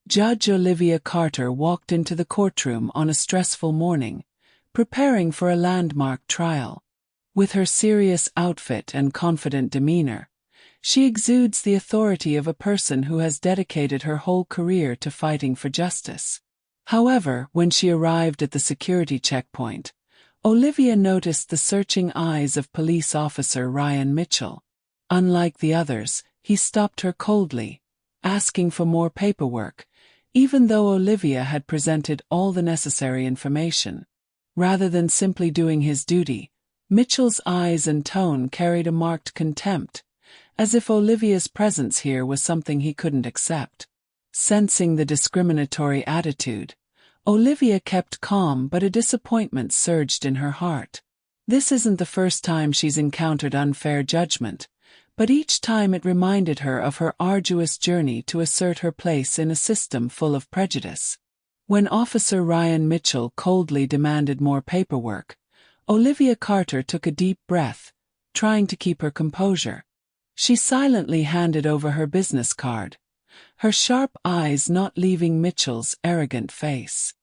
Judge Olivia Carter walked into the courtroom on a stressful morning, preparing for a landmark trial. With her serious outfit and confident demeanor, she exudes the authority of a person who has dedicated her whole career to fighting for justice. However, when she arrived at the security checkpoint, Olivia noticed the searching eyes of police officer Ryan Mitchell. Unlike the others, he stopped her coldly, asking for more paperwork, even though Olivia had presented all the necessary information. Rather than simply doing his duty, Mitchell's eyes and tone carried a marked contempt, as if Olivia's presence here was something he couldn't accept. Sensing the discriminatory attitude, Olivia kept calm, but a disappointment surged in her heart. This isn't the first time she's encountered unfair judgment, but each time it reminded her of her arduous journey to assert her place in a system full of prejudice. When Officer Ryan Mitchell coldly demanded more paperwork, Olivia Carter took a deep breath, trying to keep her composure. She silently handed over her business card, her sharp eyes not leaving Mitchell's arrogant face.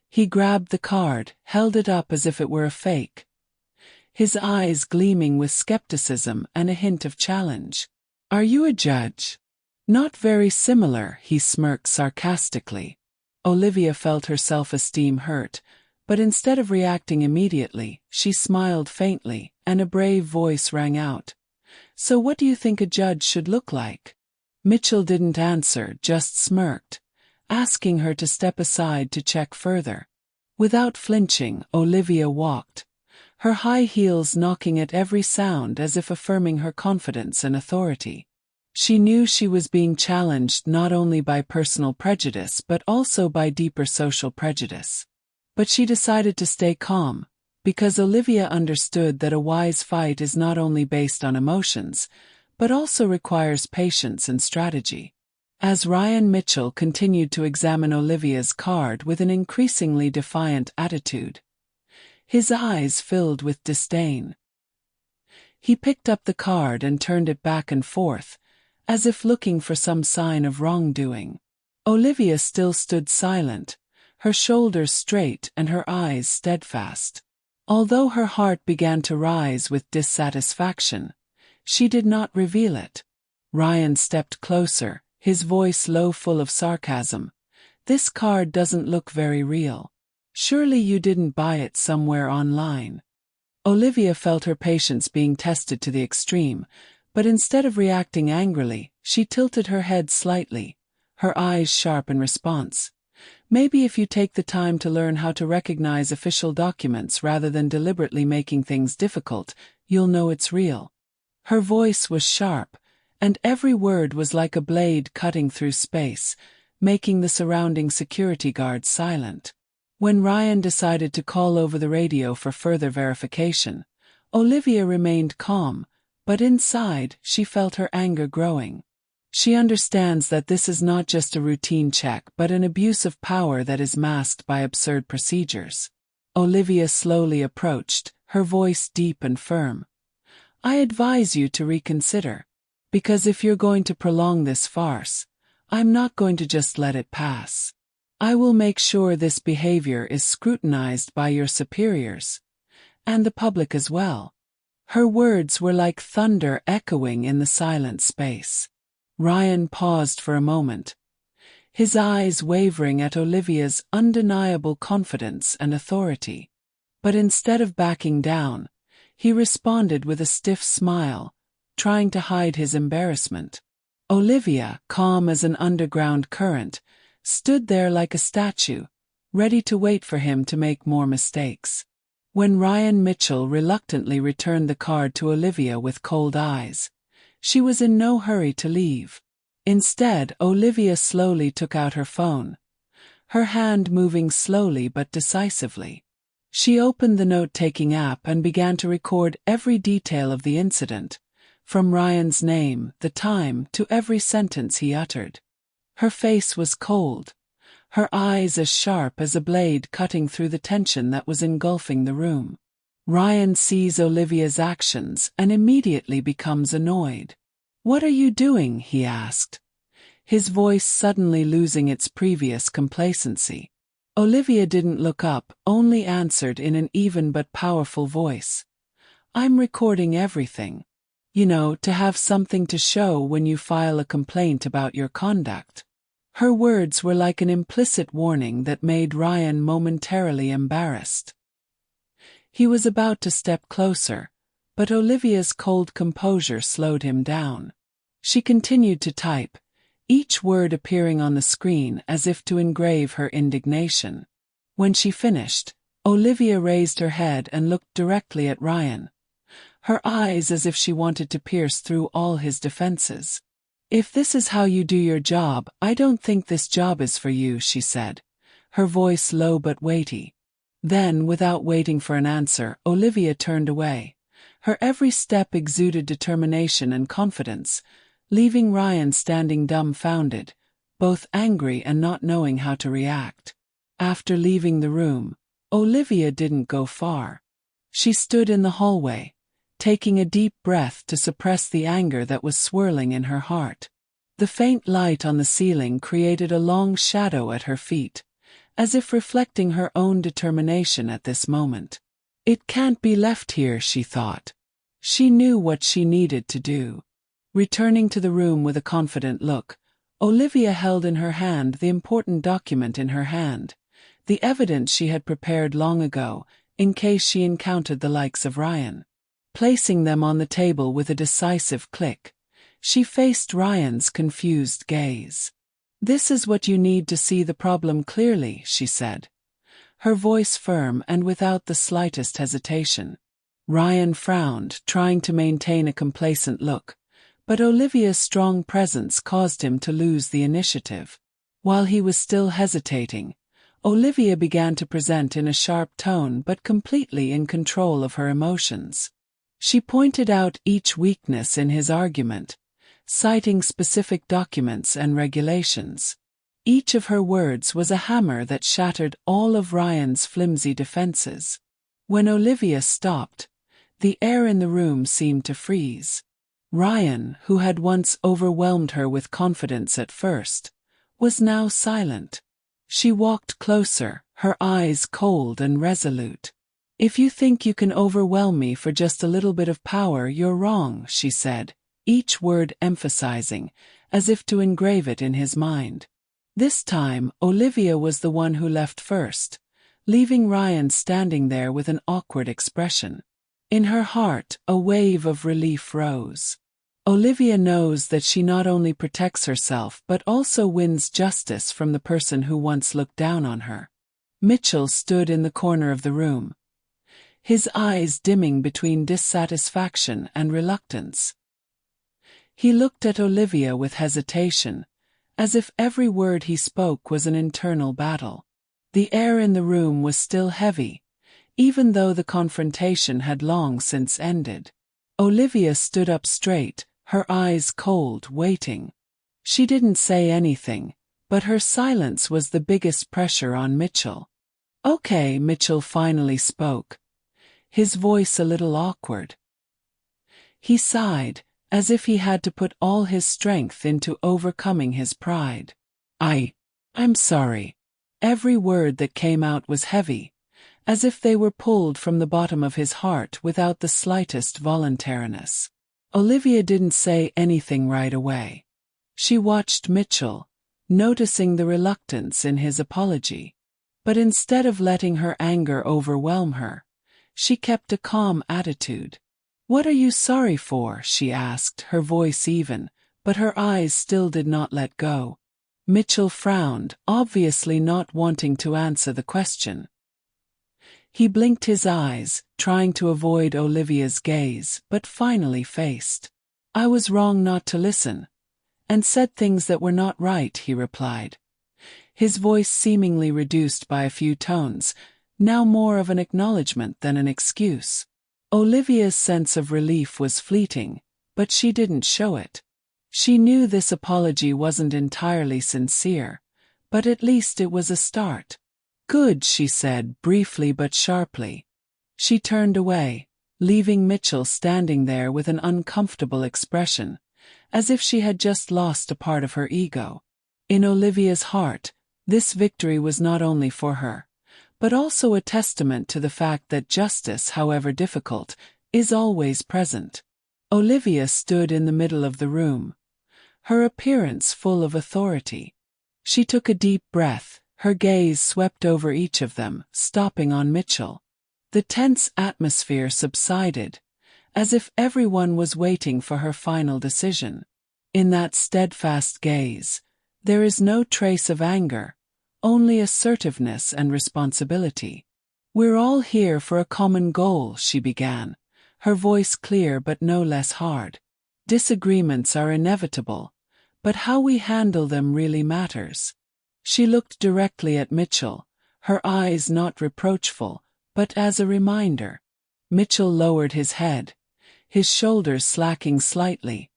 He grabbed the card, held it up as if it were a fake, his eyes gleaming with skepticism and a hint of challenge. "Are you a judge?" "Not very similar," he smirked sarcastically. Olivia felt her self-esteem hurt, but instead of reacting immediately, she smiled faintly, and a brave voice rang out. "So what do you think a judge should look like?" Mitchell didn't answer, just smirked, asking her to step aside to check further. Without flinching, Olivia walked, her high heels knocking at every sound as if affirming her confidence and authority. She knew she was being challenged not only by personal prejudice but also by deeper social prejudice. But she decided to stay calm, because Olivia understood that a wise fight is not only based on emotions, but also requires patience and strategy. As Ryan Mitchell continued to examine Olivia's card with an increasingly defiant attitude, his eyes filled with disdain. He picked up the card and turned it back and forth, as if looking for some sign of wrongdoing. Olivia still stood silent, her shoulders straight and her eyes steadfast. Although her heart began to rise with dissatisfaction, she did not reveal it. Ryan stepped closer, his voice low, full of sarcasm. "This card doesn't look very real. Surely you didn't buy it somewhere online." Olivia felt her patience being tested to the extreme, but instead of reacting angrily, she tilted her head slightly, her eyes sharp in response. "Maybe if you take the time to learn how to recognize official documents rather than deliberately making things difficult, you'll know it's real." Her voice was sharp, and every word was like a blade cutting through space, making the surrounding security guards silent. When Ryan decided to call over the radio for further verification, Olivia remained calm, but inside she felt her anger growing. She understands that this is not just a routine check but an abuse of power that is masked by absurd procedures. Olivia slowly approached, her voice deep and firm. "I advise you to reconsider. Because if you're going to prolong this farce, I'm not going to just let it pass. I will make sure this behavior is scrutinized by your superiors, and the public as well." Her words were like thunder echoing in the silent space. Ryan paused for a moment, his eyes wavering at Olivia's undeniable confidence and authority. But instead of backing down, he responded with a stiff smile, trying to hide his embarrassment. Olivia, calm as an underground current, stood there like a statue, ready to wait for him to make more mistakes. When Ryan Mitchell reluctantly returned the card to Olivia with cold eyes, she was in no hurry to leave. Instead, Olivia slowly took out her phone, her hand moving slowly but decisively. She opened the note-taking app and began to record every detail of the incident, from Ryan's name, the time, to every sentence he uttered. Her face was cold, her eyes as sharp as a blade cutting through the tension that was engulfing the room. Ryan sees Olivia's actions and immediately becomes annoyed. "What are you doing?" he asked, his voice suddenly losing its previous complacency. Olivia didn't look up, only answered in an even but powerful voice. I'm recording everything. You know, to have something to show when you file a complaint about your conduct. Her words were like an implicit warning that made Ryan momentarily embarrassed. He was about to step closer, but Olivia's cold composure slowed him down. She continued to type, each word appearing on the screen as if to engrave her indignation. When she finished, Olivia raised her head and looked directly at Ryan, her eyes as if she wanted to pierce through all his defenses. If this is how you do your job, I don't think this job is for you, she said, her voice low but weighty. Then, without waiting for an answer, Olivia turned away. Her every step exuded determination and confidence, leaving Ryan standing dumbfounded, both angry and not knowing how to react. After leaving the room, Olivia didn't go far. She stood in the hallway, taking a deep breath to suppress the anger that was swirling in her heart. The faint light on the ceiling created a long shadow at her feet, as if reflecting her own determination at this moment. It can't be left here, she thought. She knew what she needed to do. Returning to the room with a confident look, Olivia held in her hand the important document in her hand, the evidence she had prepared long ago, in case she encountered the likes of Ryan. Placing them on the table with a decisive click, she faced Ryan's confused gaze. This is what you need to see the problem clearly, she said, her voice firm and without the slightest hesitation. Ryan frowned, trying to maintain a complacent look, but Olivia's strong presence caused him to lose the initiative. While he was still hesitating, Olivia began to present in a sharp tone but completely in control of her emotions. She pointed out each weakness in his argument, citing specific documents and regulations. Each of her words was a hammer that shattered all of Ryan's flimsy defenses. When Olivia stopped, the air in the room seemed to freeze. Ryan, who had once overwhelmed her with confidence at first, was now silent. She walked closer, her eyes cold and resolute. If you think you can overwhelm me for just a little bit of power, you're wrong, she said, each word emphasizing, as if to engrave it in his mind. This time, Olivia was the one who left first, leaving Ryan standing there with an awkward expression. In her heart, a wave of relief rose. Olivia knows that she not only protects herself but also wins justice from the person who once looked down on her. Mitchell stood in the corner of the room, his eyes dimming between dissatisfaction and reluctance. He looked at Olivia with hesitation, as if every word he spoke was an internal battle. The air in the room was still heavy, even though the confrontation had long since ended. Olivia stood up straight, her eyes cold, waiting. She didn't say anything, but her silence was the biggest pressure on Mitchell. Okay, Mitchell finally spoke, his voice a little awkward. He sighed, as if he had to put all his strength into overcoming his pride. I'm sorry. Every word that came out was heavy, as if they were pulled from the bottom of his heart without the slightest voluntariness. Olivia didn't say anything right away. She watched Mitchell, noticing the reluctance in his apology. But instead of letting her anger overwhelm her, she kept a calm attitude. "What are you sorry for?" she asked, her voice even, but her eyes still did not let go. Mitchell frowned, obviously not wanting to answer the question. He blinked his eyes, trying to avoid Olivia's gaze, but finally faced. "I was wrong not to listen, and said things that were not right," he replied, his voice seemingly reduced by a few tones, now more of an acknowledgement than an excuse. Olivia's sense of relief was fleeting, but she didn't show it. She knew this apology wasn't entirely sincere, but at least it was a start. "Good," she said, briefly but sharply. She turned away, leaving Mitchell standing there with an uncomfortable expression, as if she had just lost a part of her ego. In Olivia's heart, this victory was not only for her, but also a testament to the fact that justice, however difficult, is always present. Olivia stood in the middle of the room, her appearance full of authority. She took a deep breath, her gaze swept over each of them, stopping on Mitchell. The tense atmosphere subsided, as if everyone was waiting for her final decision. In that steadfast gaze, there is no trace of anger, only assertiveness and responsibility. "We're all here for a common goal," she began, her voice clear but no less hard. "Disagreements are inevitable, but how we handle them really matters." She looked directly at Mitchell, her eyes not reproachful, but as a reminder. Mitchell lowered his head, his shoulders slacking slightly,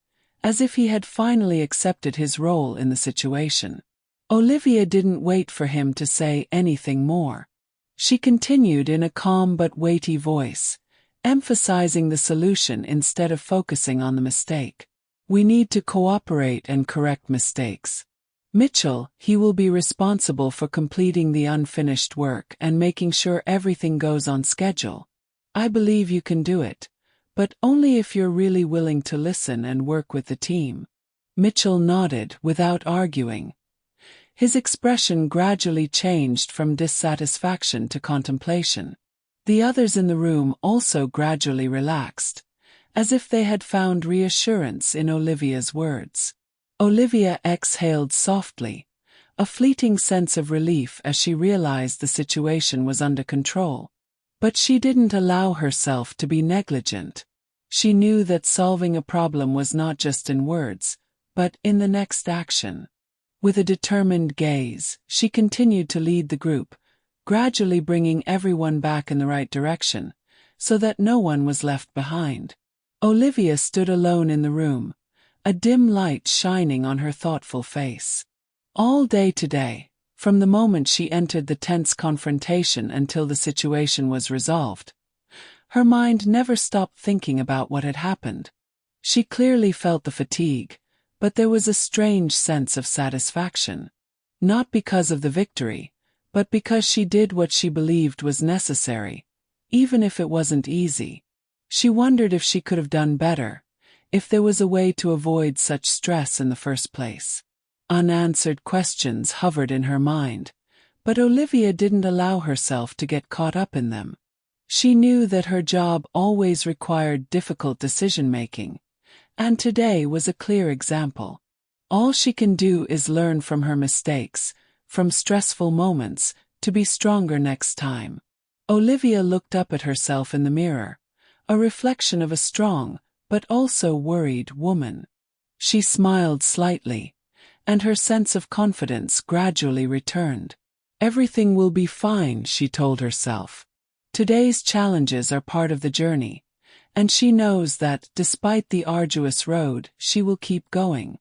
as if he had finally accepted his role in the situation. Olivia didn't wait for him to say anything more. She continued in a calm but weighty voice, emphasizing the solution instead of focusing on the mistake. "We need to cooperate and correct mistakes. Mitchell, he will be responsible for completing the unfinished work and making sure everything goes on schedule. I believe you can do it, but only if you're really willing to listen and work with the team." Mitchell nodded without arguing. His expression gradually changed from dissatisfaction to contemplation. The others in the room also gradually relaxed, as if they had found reassurance in Olivia's words. Olivia exhaled softly, a fleeting sense of relief as she realized the situation was under control. But she didn't allow herself to be negligent. She knew that solving a problem was not just in words, but in the next action. With a determined gaze, she continued to lead the group, gradually bringing everyone back in the right direction, so that no one was left behind. Olivia stood alone in the room, a dim light shining on her thoughtful face. All day today, from the moment she entered the tense confrontation until the situation was resolved, her mind never stopped thinking about what had happened. She clearly felt the fatigue, but there was a strange sense of satisfaction. Not because of the victory, but because she did what she believed was necessary, even if it wasn't easy. She wondered if she could have done better, if there was a way to avoid such stress in the first place. Unanswered questions hovered in her mind, but Olivia didn't allow herself to get caught up in them. She knew that her job always required difficult decision-making, and today was a clear example. All she can do is learn from her mistakes, from stressful moments, to be stronger next time. Olivia looked up at herself in the mirror, a reflection of a strong, but also worried woman. She smiled slightly, and her sense of confidence gradually returned. "Everything will be fine," she told herself. Today's challenges are part of the journey, and she knows that, despite the arduous road, she will keep going.